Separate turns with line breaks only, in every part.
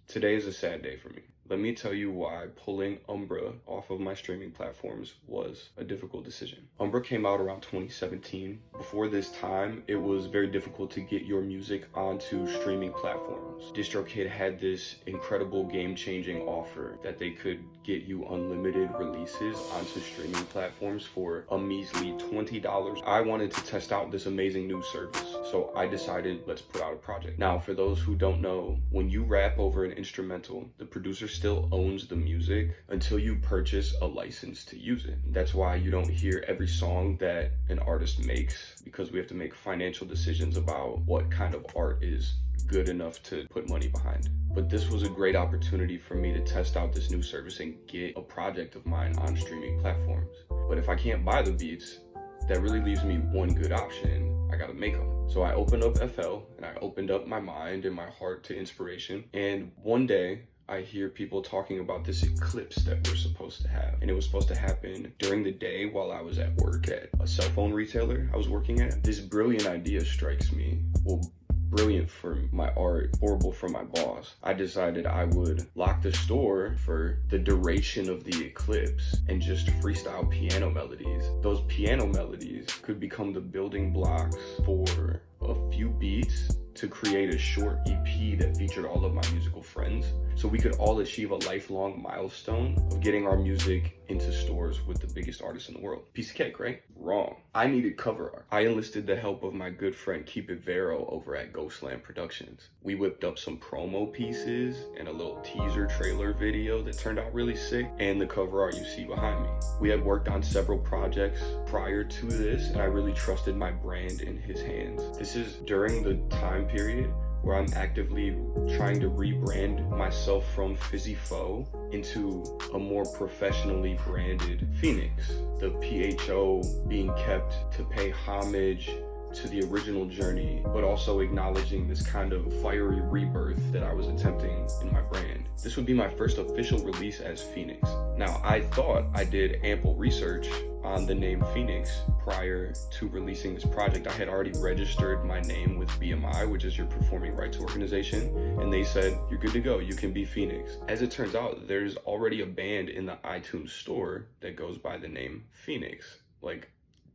Today is a sad day for me. Let me tell you why pulling UMBRA off of my streaming platforms was a difficult decision. UMBRA came out around 2017. Before this time, it was very difficult to get your music onto streaming platforms. DistroKid had this incredible game-changing offer that they could get you unlimited releases onto streaming platforms for a measly $20. I wanted to test out this amazing new service, so I decided let's put out a project. Now, for those who don't know, when you rap over an instrumental, the producer still owns the music until you purchase a license to use it. That's why you don't hear every song that an artist makes, because we have to make financial decisions about what kind of art is good enough to put money behind. But this was a great opportunity for me to test out this new service and get a project of mine on streaming platforms. But if I can't buy the beats, that really leaves me one good option. I gotta make them. So I opened up FL and I opened up my mind and my heart to inspiration. And one day I hear people talking about this eclipse that we're supposed to have. And it was supposed to happen during the day while I was at work at a cell phone retailer I was working at. This brilliant idea strikes me. Well, brilliant for my art, horrible for my boss. I decided I would lock the store for the duration of the eclipse and just freestyle piano melodies. Those piano melodies could become the building blocks for a few beats to create a short EP that featured all of my musical friends, so we could all achieve a lifelong milestone of getting our music into stores with the biggest artists in the world. Piece of cake, right? Wrong. I needed cover art. I enlisted the help of my good friend PXVBS over at Ghostland Productions. We whipped up some promo pieces and a little teaser trailer video that turned out really sick, and the cover art you see behind me. We had worked on several projects prior to this, and I really trusted my brand in his hands. This is during the time period where I'm actively trying to rebrand myself from Fizzy Foe into a more professionally branded Phoenix. The PHO being kept to pay homage to the original journey, but also acknowledging this kind of fiery rebirth that I was attempting in my brand. This would be my first official release as Phoenix. Now, I thought I did ample research on the name Phoenix prior to releasing this project. I had already registered my name with BMI, which is your performing rights organization, and they said, you're good to go, you can be Phoenix. As it turns out, there's already a band in the iTunes store that goes by the name Phoenix. Like,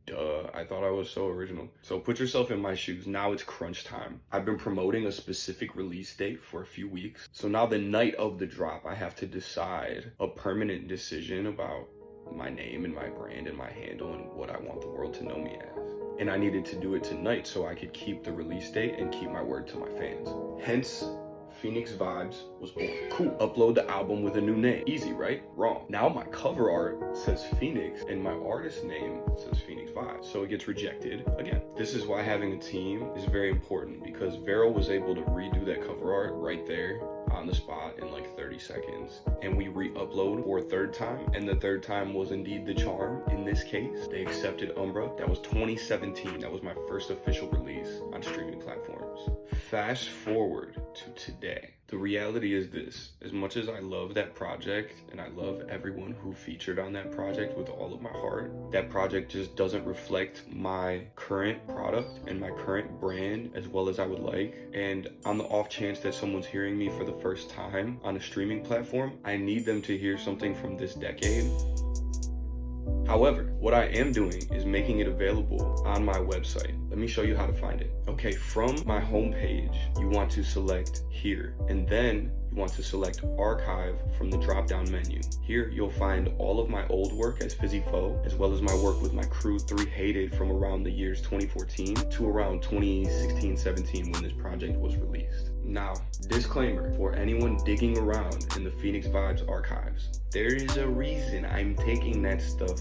duh, I thought I was so original. So put yourself in my shoes. Now it's crunch time. I've been promoting a specific release date for a few weeks. So now the night of the drop, I have to decide a permanent decision about my name and my brand and my handle and what I want the world to know me as. And I needed to do it tonight so I could keep the release date and keep my word to my fans. Hence, PXVBS was born. Cool, upload the album with a new name. Easy, right? Wrong. Now my cover art says Phoenix and my artist name says PXVBS, so it gets rejected again. This is why having a team is very important, because Vero was able to redo that cover art right there on the spot in like 30 seconds, and we re-upload for a third time, and the third time was indeed the charm. In this case, they accepted UMBRA. That was 2017. That was my first official release on streaming platforms. Fast forward to today. The reality is this: as much as I love that project and I love everyone who featured on that project with all of my heart, that project just doesn't reflect my current product and my current brand as well as I would like. And on the off chance that someone's hearing me for the first time on a streaming platform, I need them to hear something from this decade. However, what I am doing is making it available on my website. Let me show you how to find it. Okay, from my homepage, you want to select here, and then you want to select archive from the drop-down menu. Here, you'll find all of my old work as Fizzy Foe, as well as my work with my crew 3 Hated from around the years 2014 to around 2016-17 when this project was released. Now, disclaimer for anyone digging around in the PXVBS archives. There is a reason I'm taking that stuff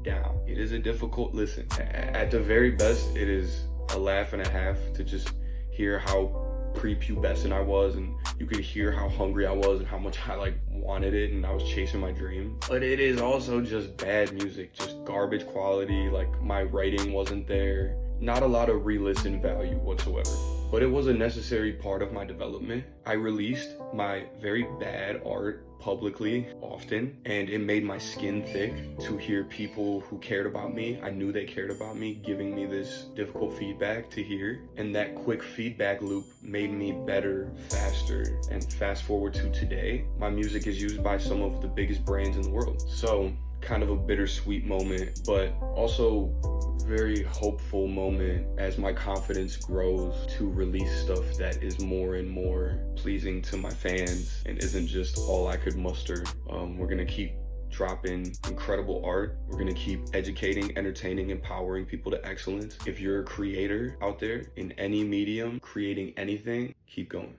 down. It is a difficult listen. At the very best, it is a laugh and a half to just hear how prepubescent I was, and you could hear how hungry I was and how much I wanted it and I was chasing my dream. But it is also just bad music, just garbage quality. Like, my writing wasn't there. Not a lot of re-listen value whatsoever. but it was a necessary part of my development. I released my very bad art publicly often, and it made my skin thick to hear people who cared about me, I knew they cared about me, giving me this difficult feedback to hear. And that quick feedback loop made me better, faster, and fast forward to today, my music is used by some of the biggest brands in the world. So kind of a bittersweet moment, but also very hopeful moment as my confidence grows to release stuff that is more and more pleasing to my fans and isn't just all I could muster. We're gonna keep dropping incredible art. We're gonna keep educating, entertaining, empowering people to excellence. If you're a creator out there in any medium, creating anything, keep going.